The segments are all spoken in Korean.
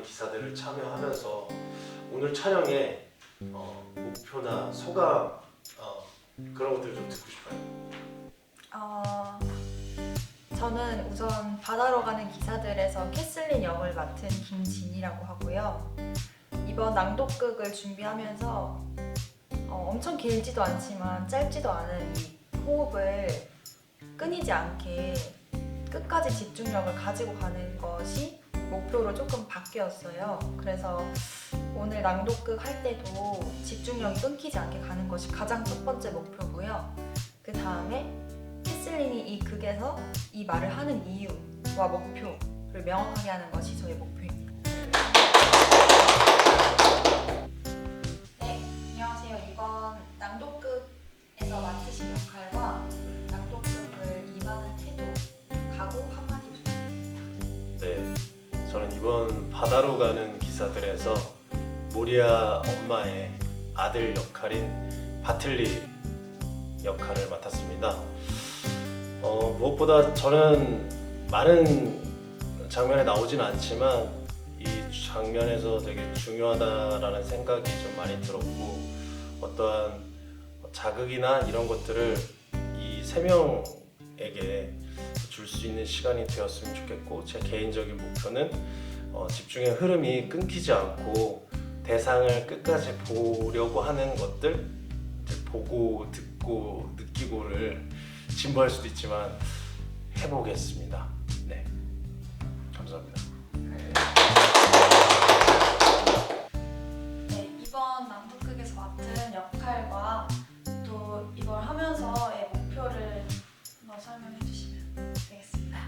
기사들을 참여하면서 오늘 촬영에 목표나 소감 그런 것들을 좀 듣고 싶어요. 저는 우선 바다로 가는 기사들에서 캐슬린 역을 맡은 김진이라고 하고요. 이번 낭독극을 준비하면서 엄청 길지도 않지만 짧지도 않은 이 호흡을 끊이지 않게 끝까지 집중력을 가지고 가는 것이 목표로 조금 바뀌었어요. 그래서 오늘 낭독극 할 때도 집중력이 끊기지 않게 가는 것이 가장 첫 번째 목표고요. 그 다음에 캐슬린이 이 극에서 이 말을 하는 이유와 목표를 명확하게 하는 것이 저의 목표입니다. 네, 안녕하세요. 이번 낭독극에서 맡으신 역할과 낭독극을 임하는 태도, 각오 한마디 부탁드립니다. 네, 저는 이번 바다로 가는 기사들에서 모리아 엄마의 아들 역할인 바틀리 역할을 맡았습니다. 무엇보다 저는 많은 장면에 나오진 않지만 이 장면에서 되게 중요하다라는 생각이 좀 많이 들었고, 어떠한 자극이나 이런 것들을 이 세 명에게 줄 수 있는 시간이 되었으면 좋겠고, 제 개인적인 목표는 집중의 흐름이 끊기지 않고 대상을 끝까지 보려고 하는 것들, 보고 듣고 느끼고를 진부할 수도 있지만 해보겠습니다. 네, 감사합니다. 네, 이번 낭독극에서 맡은 역할과 또 이걸 하면서의 목표를 한번 설명해 주시면 되겠습니다.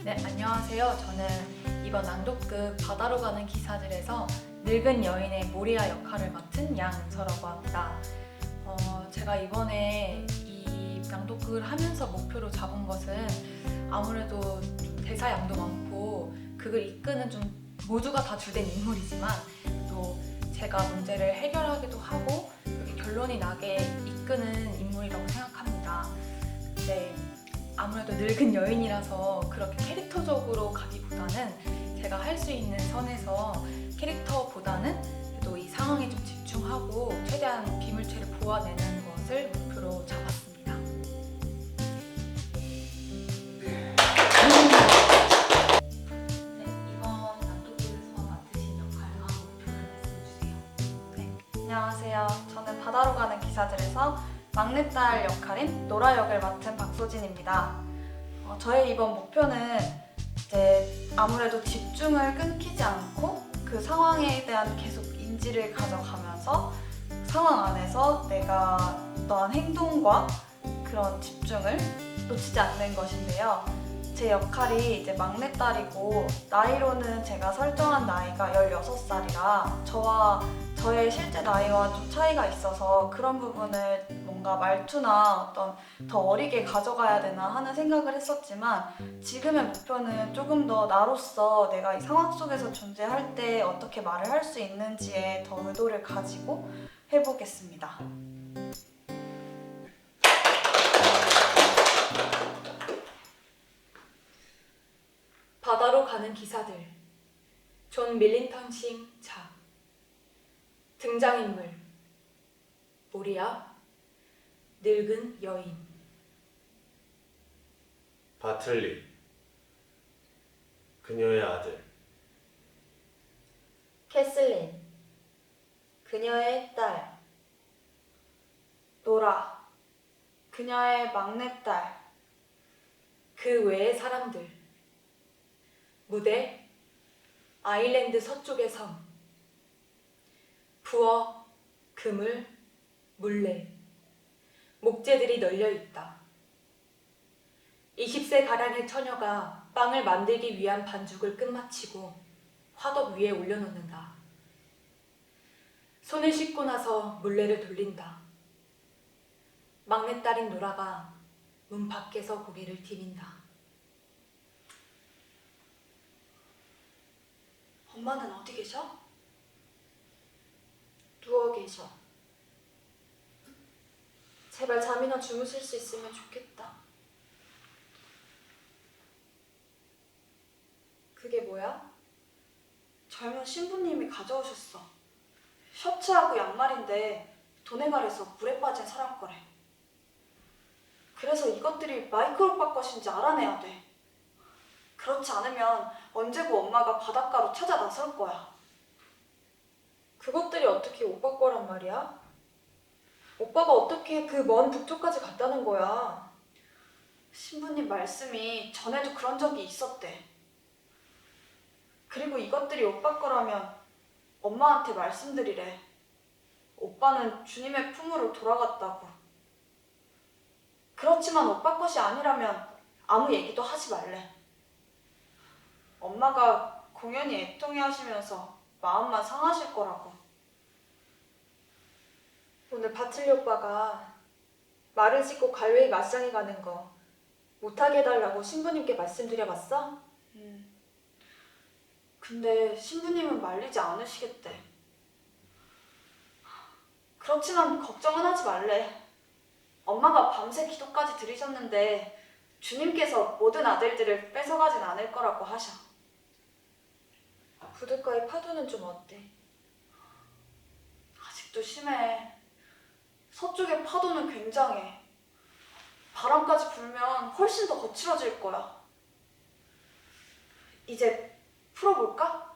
네, 안녕하세요. 저는 이번 낭독극 바다로 가는 기사들에서 늙은 여인의 모리아 역할을 맡은 양은서라고 합니다. 제가 이번에 이 낭독극을 하면서 목표로 잡은 것은 아무래도 좀 대사량도 많고 극을 이끄는 좀 모두가 다 주된 인물이지만 또 제가 문제를 해결하기도 하고 그렇게 결론이 나게 이끄는 인물이라고 생각합니다. 근데 아무래도 늙은 여인이라서 그렇게 캐릭터적으로 가기보다는 제가 할 수 있는 선에서 캐릭터보다는 그래도 이 상황에 좀 집중하고 최대한 비물체를 보완내는 것을 목표로 잡았습니다. 네, 이번 낭독극에서 맡으신 역할과 목표를 말씀해 주세요. 네, 안녕하세요. 저는 바다로 가는 기사들에서 막내딸 역할인 노라 역을 맡은 박소진입니다. 저의 이번 목표는 이제 아무래도 집중을 끊기지 않고 그 상황에 대한 계속 인지를 가져가면서 상황 안에서 내가 어떠한 행동과 그런 집중을 놓치지 않는 것인데요. 제 역할이 이제 막내딸이고 나이로는 제가 설정한 나이가 16살이라 저의 실제 나이와 좀 차이가 있어서 그런 부분을 뭔가 말투나 어떤 더 어리게 가져가야 되나 하는 생각을 했었지만 지금의 목표는 조금 더 나로서 내가 이 상황 속에서 존재할 때 어떻게 말을 할 수 있는지에 더 의도를 가지고 해보겠습니다. 바다로 가는 기사들, 존 밀린턴 싱차. 등장인물, 모리아, 늙은 여인. 바틀리, 그녀의 아들. 캐슬린, 그녀의 딸. 노라, 그녀의 막내딸. 그 외의 사람들. 무대, 아일랜드 서쪽의 섬. 부어, 그물, 물레. 목재들이 널려있다. 20세 가량의 처녀가 빵을 만들기 위한 반죽을 끝마치고 화덕 위에 올려놓는다. 손을 씻고 나서 물레를 돌린다. 막내딸인 노라가 문 밖에서 고개를 디민다. 엄마는 어디 계셔? 누워 계셔. 제발 잠이나 주무실 수 있으면 좋겠다. 그게 뭐야? 젊은 신부님이 가져오셨어. 셔츠하고 양말인데 도네갈에서 물에 빠진 사람 거래. 그래서 이것들이 마이클 오빠 것인지 알아내야 돼. 그렇지 않으면 언제고 엄마가 바닷가로 찾아 나설 거야. 그것들이 어떻게 오빠 거란 말이야? 오빠가 어떻게 그 먼 북쪽까지 갔다는 거야? 신부님 말씀이 전에도 그런 적이 있었대. 그리고 이것들이 오빠 거라면 엄마한테 말씀드리래. 오빠는 주님의 품으로 돌아갔다고. 그렇지만 오빠 것이 아니라면 아무 얘기도 하지 말래. 엄마가 공연히 애통해 하시면서 마음만 상하실 거라고. 오늘 바틀리 오빠가 말을 싣고 갈웨이 맞상에 가는 거 못하게 해달라고 신부님께 말씀드려봤어? 근데 신부님은 말리지 않으시겠대. 그렇지만 걱정은 하지 말래. 엄마가 밤새 기도까지 드리셨는데 주님께서 모든 아들들을 뺏어가진 않을 거라고 하셔. 부둣가의 파도는 좀 어때? 아직도 심해. 서쪽의 파도는 굉장해. 바람까지 불면 훨씬 더 거칠어질 거야. 이제 풀어볼까?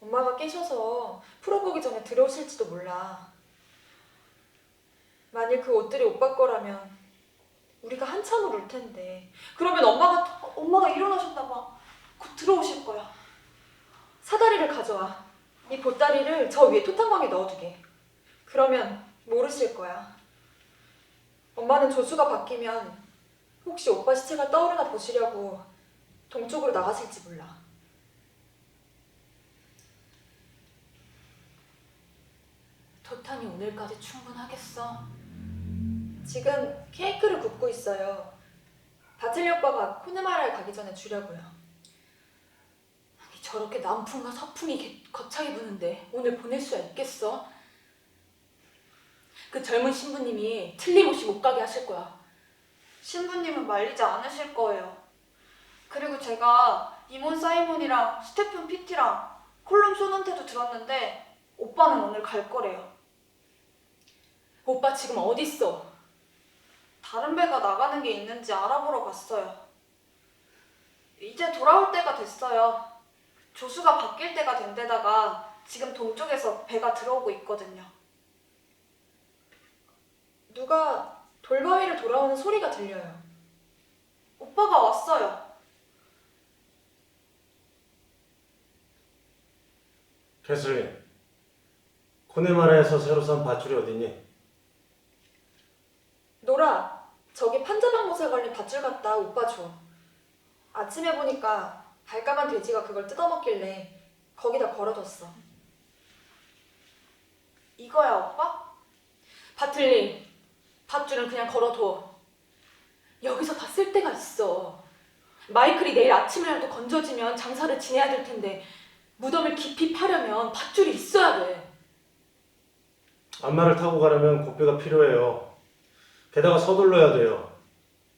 엄마가 깨셔서 풀어보기 전에 들어오실지도 몰라. 만일 그 옷들이 오빠 거라면 우리가 한참을 울 텐데. 그러면 엄마가 일어나셨나 봐. 곧 들어오실 거야. 사다리를 가져와. 이 보따리를 저 위에 토탄광에 넣어두게. 그러면 모르실 거야. 엄마는 조수가 바뀌면 혹시 오빠 시체가 떠오르나 보시려고 동쪽으로 나가실지 몰라. 토탄이 오늘까지 충분하겠어? 지금 케이크를 굽고 있어요. 바틀리 오빠가 코네마라에 가기 전에 주려고요. 아니, 저렇게 남풍과 서풍이 거차게 부는데 오늘 보낼 수야 있겠어? 그 젊은 신부님이 틀림없이 못 가게 하실 거야. 신부님은 말리지 않으실 거예요. 그리고 제가 이몬 사이몬이랑 스테픈 피티랑 콜롬 소넌테도 들었는데 오빠는 오늘 갈 거래요. 오빠 지금 어디 있어? 다른 배가 나가는 게 있는지 알아보러 갔어요. 이제 돌아올 때가 됐어요. 조수가 바뀔 때가 된 데다가 지금 동쪽에서 배가 들어오고 있거든요. 누가 돌바위를 돌아오는 소리가 들려요. 오빠가 왔어요. 캐슬린, 코네마라에서 새로 산 밧줄이 어딨니? 노라, 저기 판자방못에 걸린 밧줄 갖다 오빠 줘. 아침에 보니까 발까만 돼지가 그걸 뜯어먹길래 거기다 걸어뒀어. 이거야, 오빠? 바틀리, 밧줄은 그냥 걸어둬. 여기서 다 쓸 데가 있어. 마이클이 내일 아침이라도 건져지면 장사를 지내야 될 텐데 무덤을 깊이 파려면 밧줄이 있어야 돼. 앞말을 타고 가려면 곱배가 필요해요. 게다가 서둘러야 돼요.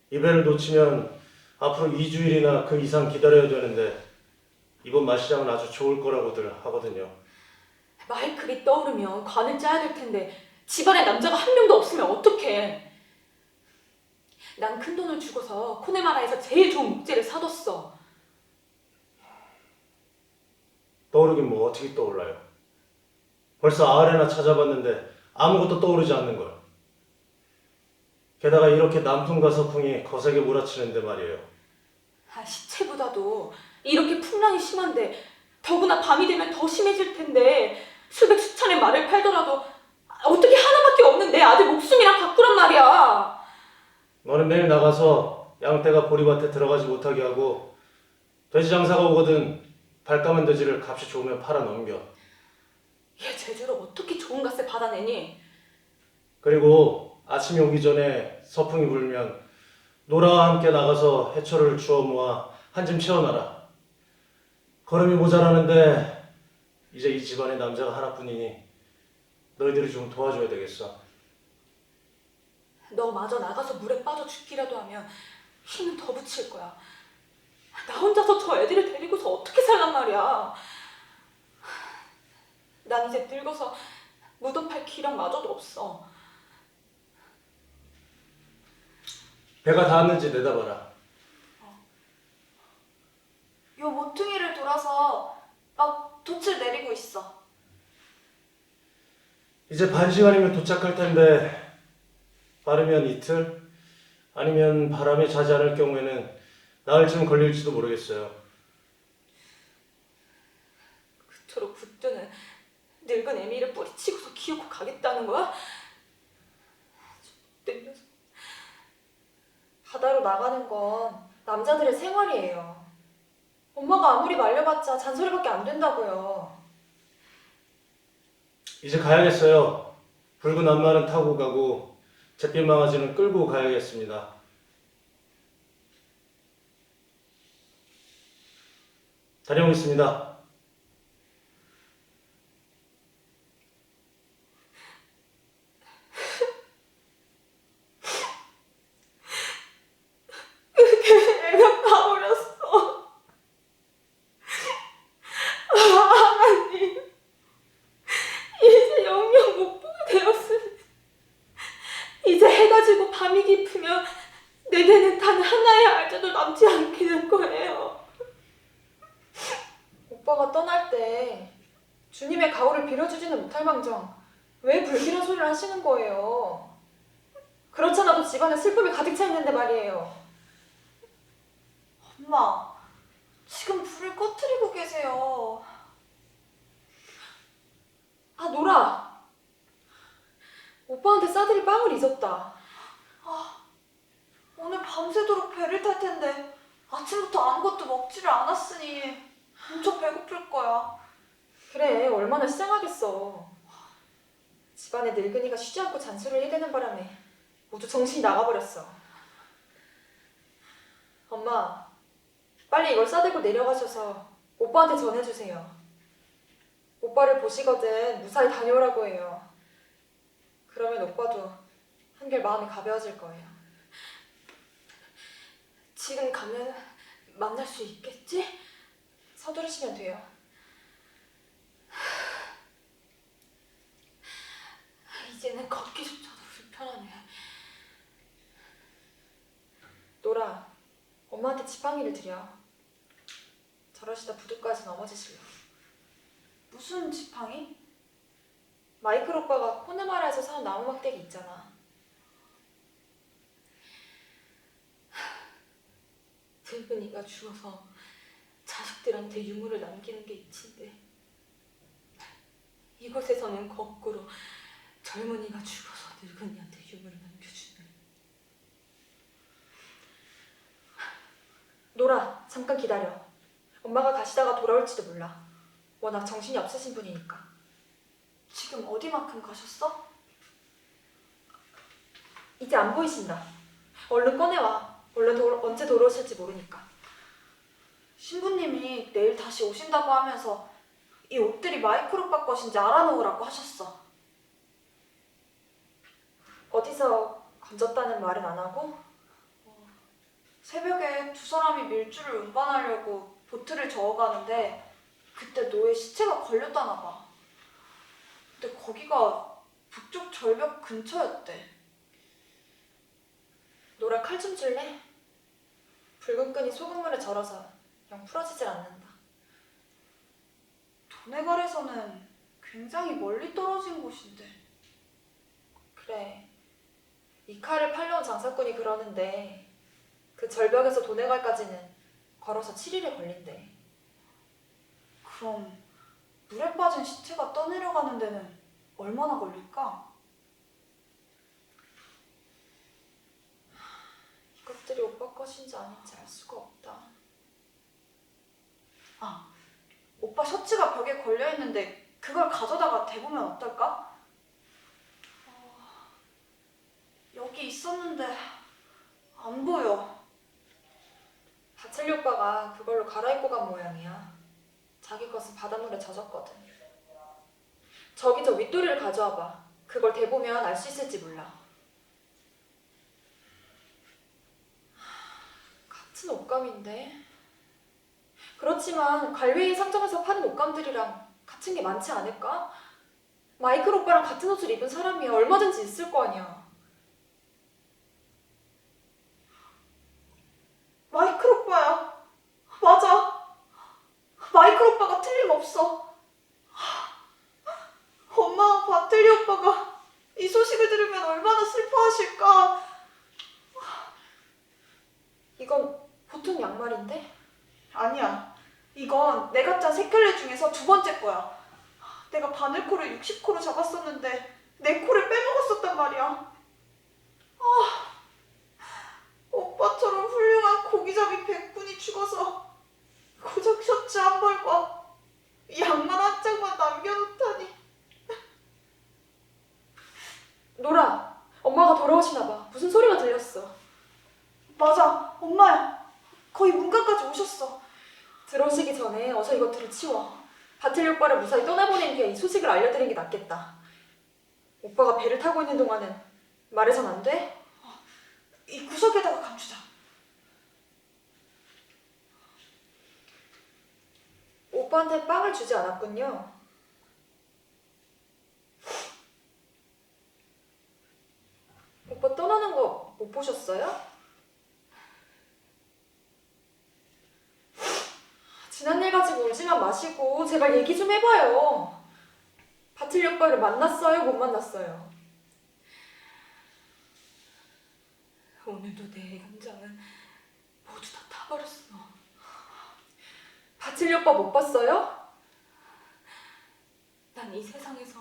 이 배를 놓치면 앞으로 2주일이나 그 이상 기다려야 되는데 이번 마시장은 아주 좋을 거라고들 하거든요. 마이클이 떠오르면 관을 짜야 될 텐데 집안에 남자가 한 명도 없으면 어떡해. 난 큰 돈을 주고서 코네마라에서 제일 좋은 목재를 사뒀어. 떠오르긴 뭐 어떻게 떠올라요? 벌써 아아레나 찾아봤는데 아무것도 떠오르지 않는 걸. 게다가 이렇게 남풍과 서풍이 거세게 몰아치는데 말이에요. 시체보다도 이렇게 풍랑이 심한데 더구나 밤이 되면 더 심해질 텐데 수백 수천의 말을 팔더라도 어떻게 하나밖에 없는 내 아들 목숨이랑 바꾸란 말이야. 너는 매일 나가서 양떼가 보리밭에 들어가지 못하게 하고 돼지 장사가 오거든 발까만 돼지를 값이 좋으면 팔아 넘겨. 얘 제대로 어떻게 좋은 값을 받아내니? 그리고 아침이 오기 전에 서풍이 불면 노라와 함께 나가서 해초를 주워 모아 한 짐 채워놔라. 걸음이 모자라는데 이제 이 집안에 남자가 하나뿐이니 너희들이 좀 도와줘야 되겠어. 너 마저 나가서 물에 빠져 죽기라도 하면 힘은 더 붙일 거야. 나 혼자서 저 애들을 데리고서 어떻게 살란 말이야. 난 이제 늙어서 무덤 팔 기력마저도 없어. 배가 닿았는지 내다봐라. 요 모퉁이를 돌아서 막 돛을 내리고 있어. 이제 반 시간이면 도착할 텐데 빠르면 이틀 아니면 바람에 자지 않을 경우에는 나흘쯤 걸릴지도 모르겠어요. 그토록 붙드는 늙은 애미를 뿌리치고서 기어코 가겠다는 거야? 내 녀석. 바다로 나가는 건 남자들의 생활이에요. 엄마가 아무리 말려봤자 잔소리밖에 안 된다고요. 이제 가야겠어요. 붉은 암마는 타고 가고 잿빛 망아지는 끌고 가야겠습니다. 다녀오겠습니다. 애가 가버렸어. 하나님, 이제 영영 못 보게 되었으니 이제 해가 지고 밤이 깊으면 내게는 단 하나의 알자도 남지 않게 될 거예요. 오빠가 떠날 때 주님의 가호를 빌어주지는 못할 망정 왜 불길한 소리를 하시는 거예요? 그렇잖아도 집안에 슬픔이 가득 차 있는데 말이에요. 엄마, 지금 불을 꺼뜨리고 계세요. 아, 노라! 오빠한테 싸드릴 빵을 잊었다. 오늘 밤새도록 배를 탈 텐데 아침부터 아무것도 먹지를 않았으니 엄청 배고플 거야. 그래, 얼마나 시장하겠어. 집안에 늙은이가 쉬지 않고 잔소리를 해대는 바람에 모두 정신이 나가버렸어. 엄마, 빨리 이걸 싸들고 내려가셔서 오빠한테 전해주세요. 오빠를 보시거든 무사히 다녀오라고 해요. 그러면 오빠도 한결 마음이 가벼워질 거예요. 지금 가면 만날 수 있겠지? 서두르시면 돼요. 이제는 걷기조차도 불편하네. 노라, 엄마한테 지팡이를 드려. 저러시다 부둣가에서 넘어지실려. 무슨 지팡이? 마이클 오빠가 코네마라에서 사온 나무 막대기 있잖아. 늙은이가 죽어서 자식들한테 유물을 남기는 게 이치인데 이곳에서는 거꾸로 젊은이가 죽어서 늙은이한테 유물을 남겨주네. 노라, 잠깐 기다려. 엄마가 가시다가 돌아올지도 몰라. 워낙 정신이 없으신 분이니까. 지금 어디만큼 가셨어? 이제 안 보이신다. 얼른 꺼내와. 언제 돌아오실지 모르니까. 신부님이 내일 다시 오신다고 하면서 이 옷들이 마이클 오빠 것인지 알아놓으라고 하셨어. 어디서 건졌다는 말은 안 하고? 새벽에 두 사람이 밀주를 운반하려고 보트를 저어가는데 그때 노예 시체가 걸렸다나 봐. 근데 거기가 북쪽 절벽 근처였대. 노라, 칼 좀 줄래? 붉은 끈이 소금물에 절어서 영 풀어지질 않는다. 도네갈에서는 굉장히 멀리 떨어진 곳인데. 그래. 이 칼을 팔려온 장사꾼이 그러는데 그 절벽에서 도네갈까지는 걸어서 7일에 걸린대. 그럼 물에 빠진 시체가 떠내려가는 데는 얼마나 걸릴까? 이것들이 오빠 것인지 아닌지 알 수가 없다. 아, 오빠 셔츠가 벽에 걸려있는데 그걸 가져다가 대보면 어떨까? 여기 있었는데 안 보여. 바첼리 오빠가 그걸로 갈아입고 간 모양이야. 자기 것은 바닷물에 젖었거든. 저기 저 윗도리를 가져와봐. 그걸 대보면 알 수 있을지 몰라. 같은 옷감인데. 그렇지만 갈웨이 상점에서 파는 옷감들이랑 같은 게 많지 않을까? 마이클 오빠랑 같은 옷을 입은 사람이 얼마든지 있을 거 아니야. 마이클 오빠야. 맞아. 마이클 오빠가 틀림없어. 엄마와 바틀리 오빠가 이 소식을 들으면 얼마나 슬퍼하실까. 이건 보통 양말인데? 아니야. 이건 내가 짠 세 켤레 중에서 두 번째 거야. 내가 바늘코를 60코로 잡았었는데 내 코를 빼먹었었단 말이야. 오빠처럼 훌륭한 고기잡이 100분이 죽어서 고작 셔츠 한 벌과 양말 한 짝만 남겨놓다니. 노라, 엄마가 돌아오시나 봐. 무슨 소리가 들렸어? 맞아, 엄마야. 거의 문간까지 오셨어. 들어오시기 전에 어서 이것들을 치워. 바틀리 오빠를 무사히 떠나보낸 뒤에 이 소식을 알려드리는 게 낫겠다. 오빠가 배를 타고 있는 동안은 말해선 안 돼? 이 구석에다가 감추자. 오빠한테 빵을 주지 않았군요. 오빠 떠나는 거 못 보셨어요? 지난 일 가지고 울지만 마시고 제발 얘기 좀 해봐요. 바틀리 오빠를 만났어요? 못 만났어요? 오늘도 내 감정은 모두 다 타버렸어. 바틀리 오빠 못 봤어요? 난 이 세상에서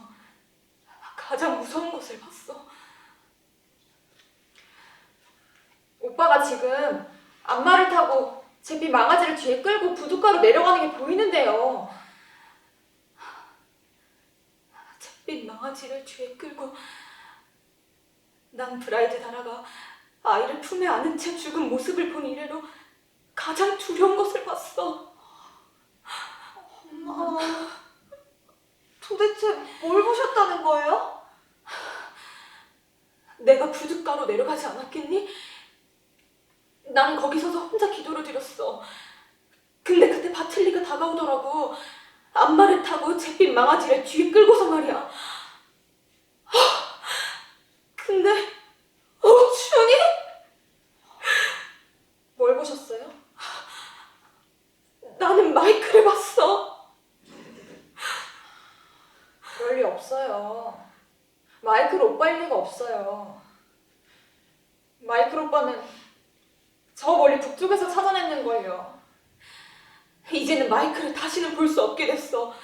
가장 무서운 것을 봤어. 오빠가 지금 안마를 타고 잿빛 망아지를 뒤에 끌고 부둣가로 내려가는 게 보이는데요. 잿빛 망아지를 뒤에 끌고 난 브라이드 다라가 아이를 품에 안은 채 죽은 모습을 본 이래로 가장 두려운 것을 봤어. 엄마, 도대체 뭘 보셨다는 거예요? 내가 부둣가로 내려가지 않았겠니? 나는 거기 서서 혼자 기도를 드렸어. 근데 그때 바틀리가 다가오더라고. 안마를 타고 잿빛 망아지를 뒤에 끌고서 말이야. 근데 준이? 뭘 보셨어요? 나는 마이클을 봤어. 그럴 리 없어요. 마이클 오빠일 리가 없어요. 마이클 오빠는 저 멀리 북쪽에서 찾아냈는걸요. 이제는 마이클을 다시는 볼 수 없게 됐어.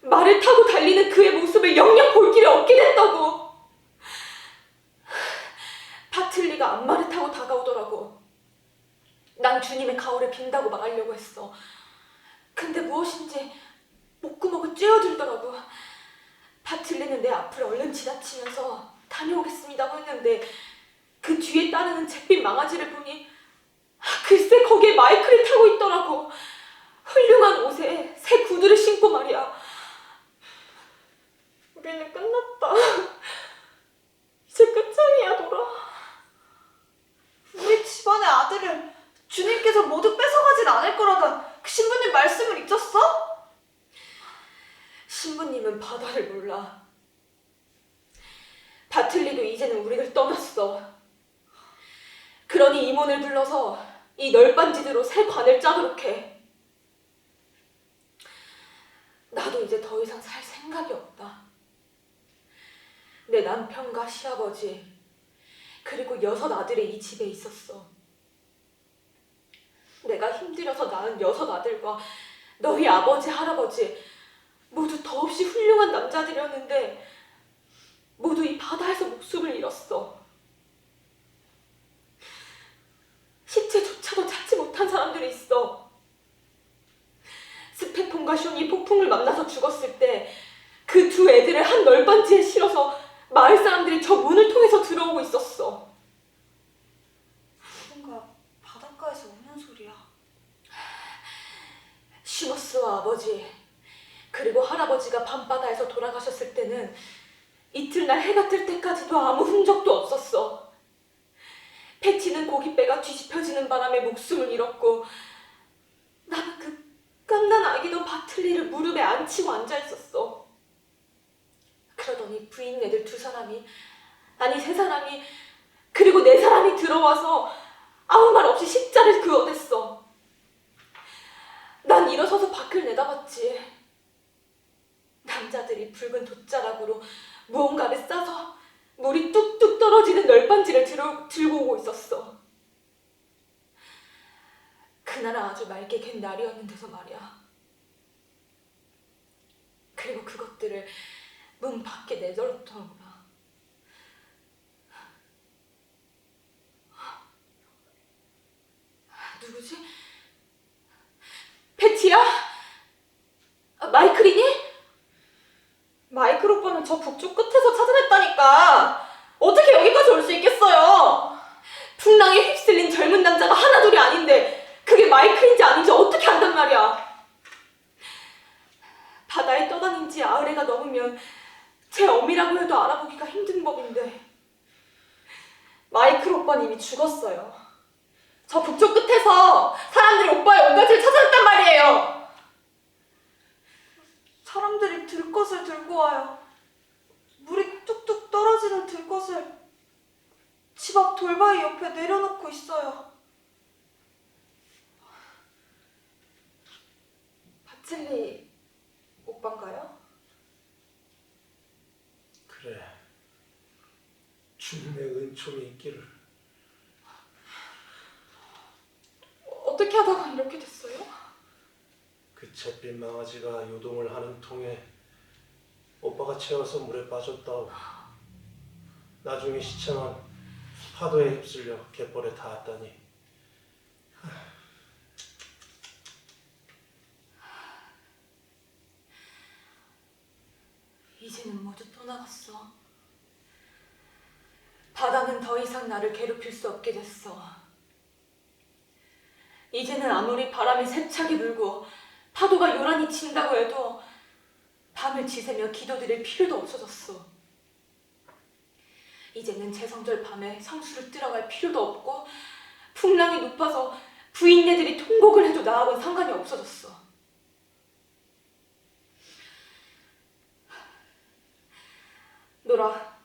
말을 타고 달리는 그의 모습을 영영 볼 길이 없게 됐다고. 바틀리가 안마를 타고 다가오더라고. 난 주님의 가오를 빈다고 말하려고 했어. 근데 무엇인지 목구멍을 쬐어들더라고. 바틀리는 내 앞을 얼른 지나치면서 다녀오겠습니다고 했는데 그 뒤에 따르는 잿빛 망아지를 보니 글쎄 거기에 마이클이 타고 있더라고. 훌륭한 옷에 새 구두를 신고 말이야. 우리는 끝났다. 이제 끝장이야, 돌아. 우리 집안의 아들을 주님께서 모두 뺏어가진 않을 거라던 그 신부님 말씀을 잊었어? 신부님은 바다를 몰라. 바틀리도 이제는 우리를 떠났어. 그러니 이몬을 불러서 이 널빤지대로 새 관을 짜도록 해. 나도 이제 더 이상 살 생각이 없다. 내 남편과 시아버지 그리고 6 아들이 이 집에 있었어. 내가 힘들여서 낳은 6 아들과 너희 아버지, 할아버지 모두 더없이 훌륭한 남자들이었는데 모두 이 바다에서 목숨을 잃었어. 시체조차도 찾지 못한 사람들이 있어. 스테폰과 숀이 폭풍을 만나서 죽었을 때 그 2 애들을 한 널빤지에 실어서 마을 사람들이 저 문을 통해서 들어오고 있었어. 뭔가 바닷가에서 우는 소리야. 슈머스와 아버지 그리고 할아버지가 밤바다에서 돌아가셨을 때는 이틀날 해가 뜰 때까지도 아무 흔적도 없었어. 패치는 고깃배가 뒤집혀지는 바람에 목숨을 잃었고 나는 그 깜난 아기도 바틀리를 무릎에 안치고 앉아있었어. 그랬더니 부인 애들 2사람이, 아니 3사람이, 그리고 4사람이 들어와서 아무 말 없이 십자를 그어댔어. 난 일어서서 밖을 내다봤지. 남자들이 붉은 돛자락으로 무언가를 싸서 물이 뚝뚝 떨어지는 널빤지를 들고 오고 있었어. 그날은 아주 맑게 갠 날이었는데서 말이야. 그리고 그것들을 문 밖에 내걸었더구나. 누구지? 패티야? 마이클이니? 마이클 오빠는 저 북쪽 끝에서 찾아냈다니까. 어떻게 여기까지 올 수 있겠어요? 풍랑에 휩쓸린 젊은 남자가 하나둘이 아닌데 그게 마이클인지 아닌지 어떻게 안단 말이야. 바다에 떠다닌 지 아흘해가 넘으면 제 어미라고 해도 알아보기가 힘든 법인데 마이클 오빠는 이미 죽었어요. 저 북쪽 끝에서 사람들이 오빠의 온가지를 찾아냈단 말이에요. 사람들이 들것을 들고 와요. 물이 뚝뚝 떨어지는 들것을 집 앞 돌바위 옆에 내려놓고 있어요. 바칠리 오빠인가요? 그래. 주님의 은총이 있기를. 어떻게 하다가 이렇게 됐어요? 그 잿빛 망아지가 요동을 하는 통에 오빠가 채워서 물에 빠졌다오. 나중에 시체만 파도에 휩쓸려 갯벌에 닿았다니. 이제는 모두 떠나갔어. 바다는 더 이상 나를 괴롭힐 수 없게 됐어. 이제는 아무리 바람이 세차게 불고 파도가 요란히 친다고 해도 밤을 지새며 기도드릴 필요도 없어졌어. 이제는 제성절 밤에 성수를 뜨러갈 필요도 없고 풍랑이 높아서 부인네들이 통곡을 해도 나하고는 상관이 없어졌어. 노라,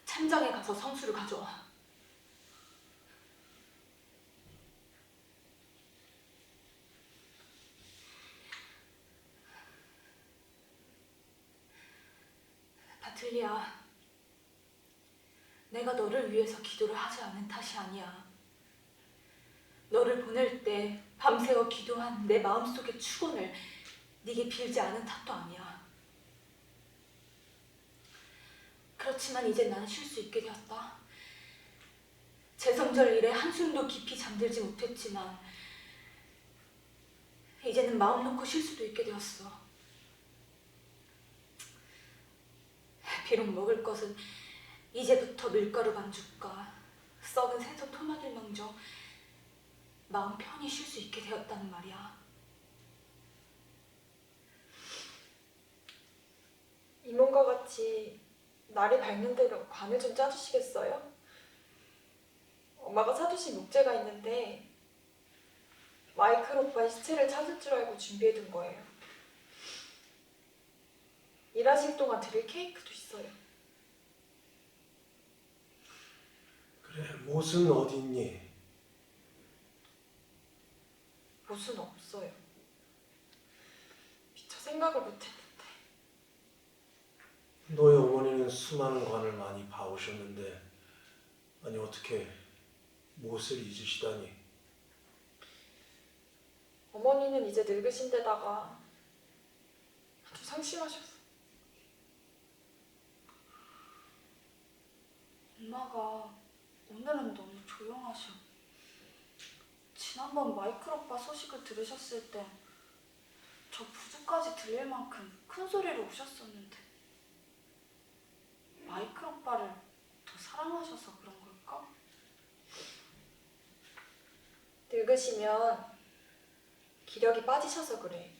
참장에 가서 성수를 가져와. 바틀리야, 내가 너를 위해서 기도를 하지 않은 탓이 아니야. 너를 보낼 때 밤새워 기도한 내 마음속의 축원을 네게 빌지 않은 탓도 아니야. 그렇지만 이제 나는 쉴 수 있게 되었다. 제성절 일에 한숨도 깊이 잠들지 못했지만 이제는 마음 놓고 쉴 수도 있게 되었어. 비록 먹을 것은 이제부터 밀가루 반죽과 썩은 생선 토막일망정 마음 편히 쉴 수 있게 되었다는 말이야. 이mom과 같이 날이 밝는 대로 관을 좀 짜주시겠어요? 엄마가 사두신 목재가 있는데 마이클 오빠의 시체를 찾을 줄 알고 준비해둔 거예요. 일하실 동안 드릴 케이크도 있어요. 그래, 못은 어디 있니? 못은 없어요. 미처 생각을 못했는데. 너의 어머니는 수많은 관을 많이 봐오셨는데 아니 어떻게 못을 잊으시다니. 어머니는 이제 늙으신 데다가 아주 상심하셨어. 엄마가 오늘은 너무 조용하셔. 지난번 마이클 오빠 소식을 들으셨을 때 저 부주까지 들릴 만큼 큰 소리로 우셨었는데 마이클 오빠를 더 사랑하셔서 그런 걸까? 늙으시면 기력이 빠지셔서 그래.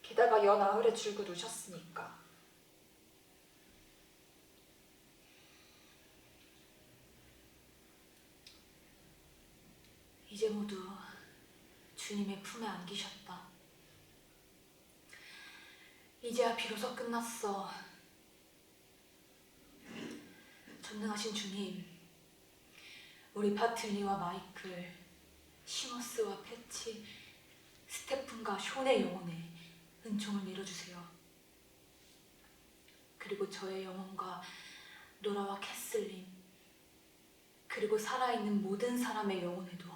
게다가 연아흘에 줄고 누셨으니까. 이제 모두 주님의 품에 안기셨다. 이제야 비로소 끝났어. 전능하신 주님, 우리 바틀리와 마이클, 시머스와 패치, 스테픈과 숀의 영혼에 은총을 내려주세요. 그리고 저의 영혼과 노라와 캐슬린, 그리고 살아있는 모든 사람의 영혼에도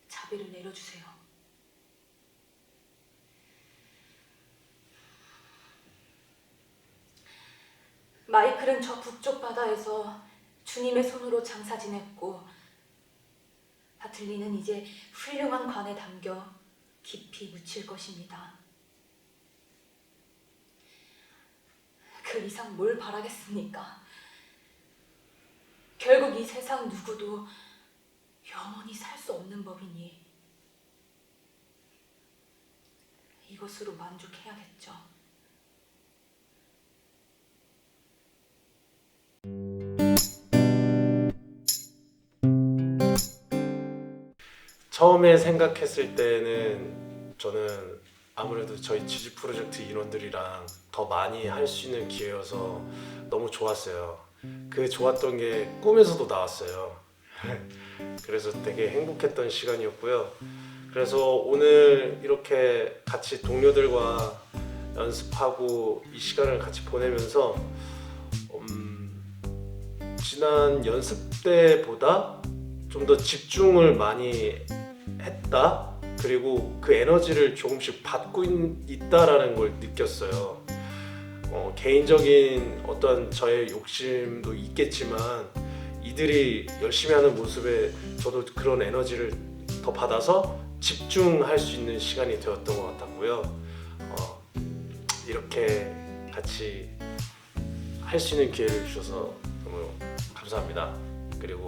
자비를 내려주세요. 마이클은 저 북쪽 바다에서 주님의 손으로 장사 지냈고, 바틀리는 이제 훌륭한 관에 담겨 깊이 묻힐 것입니다. 그 이상 뭘 바라겠습니까? 결국 이 세상 누구도 영원히 살 수 없는 법이니 이것으로 만족해야겠죠. 처음에 생각했을 때는 저는 아무래도 저희 지지 프로젝트 인원들이랑 더 많이 할 수 있는 기회여서 너무 좋았어요. 그 좋았던 게 꿈에서도 나왔어요. 그래서 되게 행복했던 시간이었고요. 그래서 오늘 이렇게 같이 동료들과 연습하고 이 시간을 같이 보내면서 지난 연습 때보다 좀 더 집중을 많이 했다. 그리고 그 에너지를 조금씩 받고 있다라는 걸 느꼈어요. 개인적인 어떤 저의 욕심도 있겠지만 이들이 열심히 하는 모습에 저도 그런 에너지를 더 받아서 집중할 수 있는 시간이 되었던 것 같았고요. 이렇게 같이 할 수 있는 기회를 주셔서 너무 감사합니다. 그리고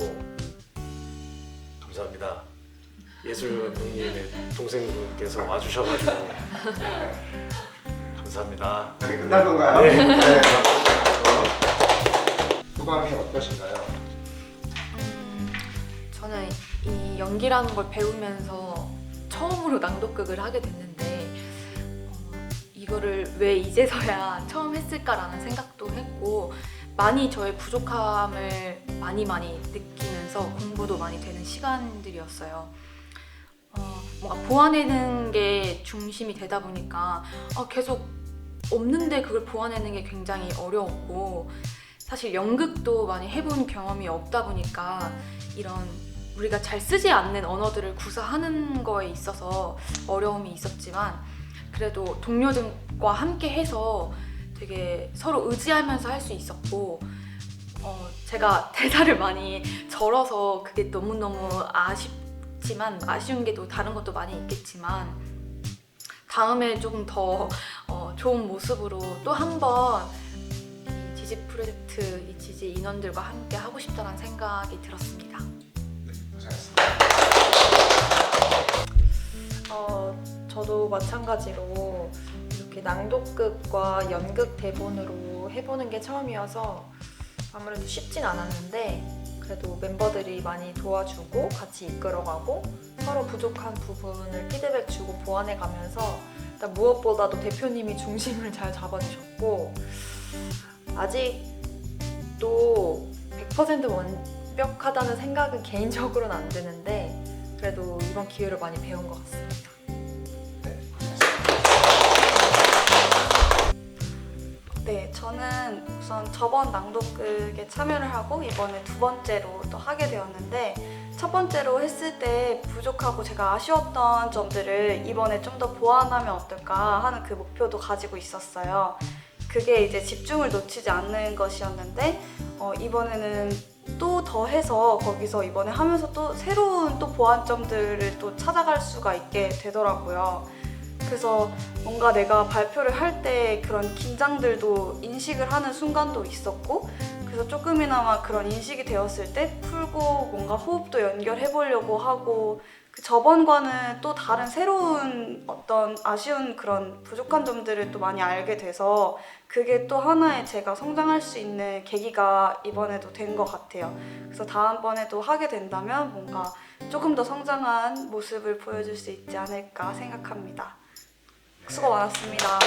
감사합니다. 예술 형님의 동생분께서 와주셔가지고 감사합니다. 여기 끝난 건가요? 네. 네. 소감이 어떠신가요? 저는 이 연기라는 걸 배우면서 처음으로 낭독극을 하게 됐는데 이거를 왜 이제서야 처음 했을까라는 생각도 했고 많이 저의 부족함을 많이 느끼면서 공부도 많이 되는 시간들이었어요. 뭔가 보완해내는 게 중심이 되다 보니까 계속 없는데 그걸 보완해내는 게 굉장히 어려웠고 사실 연극도 많이 해본 경험이 없다 보니까 이런 우리가 잘 쓰지 않는 언어들을 구사하는 거에 있어서 어려움이 있었지만 그래도 동료들과 함께 해서 되게 서로 의지하면서 할 수 있었고 제가 대사를 많이 절어서 그게 너무너무 아쉽지만 아쉬운 게 또 다른 것도 많이 있겠지만 다음에 조금 더 좋은 모습으로 또 한 번 지지 프로젝트 이 지지 인원들과 함께 하고 싶다는 생각이 들었습니다. 네, 고생하셨습니다. 저도 마찬가지로 이렇게 낭독극과 연극 대본으로 해보는 게 처음이어서 아무래도 쉽진 않았는데 그래도 멤버들이 많이 도와주고 같이 이끌어가고 서로 부족한 부분을 피드백 주고 보완해가면서 일단 무엇보다도 대표님이 중심을 잘 잡아주셨고 아직도 100% 완벽하다는 생각은 개인적으로는 안 드는데 그래도 이번 기회를 많이 배운 것 같습니다. 네, 고생하셨습니다. 네, 저는 우선 저번 낭독극에 참여를 하고 이번에 두 번째로 또 하게 되었는데 첫 번째로 했을 때 부족하고 제가 아쉬웠던 점들을 이번에 좀 더 보완하면 어떨까 하는 그 목표도 가지고 있었어요. 그게 이제 집중을 놓치지 않는 것이었는데 이번에는 또 더해서 거기서 이번에 하면서 또 새로운 또 보완점들을 또 찾아갈 수가 있게 되더라고요. 그래서 뭔가 내가 발표를 할 때 그런 긴장들도 인식을 하는 순간도 있었고 그래서 조금이나마 그런 인식이 되었을 때 풀고 뭔가 호흡도 연결해 보려고 하고 그 저번과는 또 다른 새로운 어떤 아쉬운 그런 부족한 점들을 또 많이 알게 돼서 그게 또 하나의 제가 성장할 수 있는 계기가 이번에도 된 것 같아요. 그래서 다음번에도 하게 된다면 뭔가 조금 더 성장한 모습을 보여줄 수 있지 않을까 생각합니다. 수고 많았습니다.